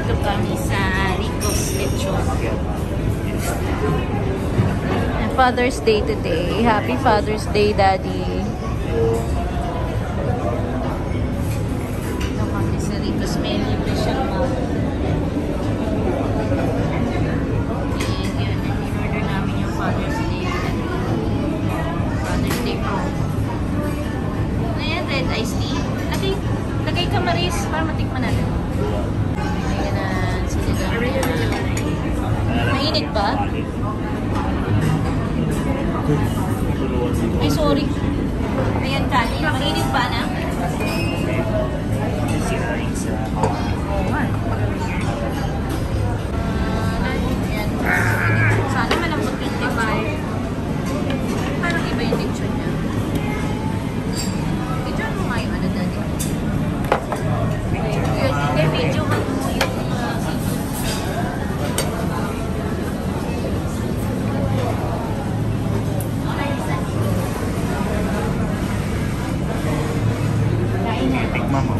Nandito kami sa Rico's Lechon. Father's Day today. Happy Father's Day, Daddy. Ito kami sa Rico's Menu. Special Mall. And yun, in-order namin yung Father's Day. Father's Day po. Ano yan? Red iced tea? Lagay ka, Maris, para matikman natin. Ayan na, sila lang. Mainit ba? Ay, sorry. Ayan, Kali. Mainit ba na? Ayan. Sana malambot yung lechon. Parang iba yung lechon niya. Ito mo nga yung ano, Daddy. Hindi, medyo mo yung Tikman mo.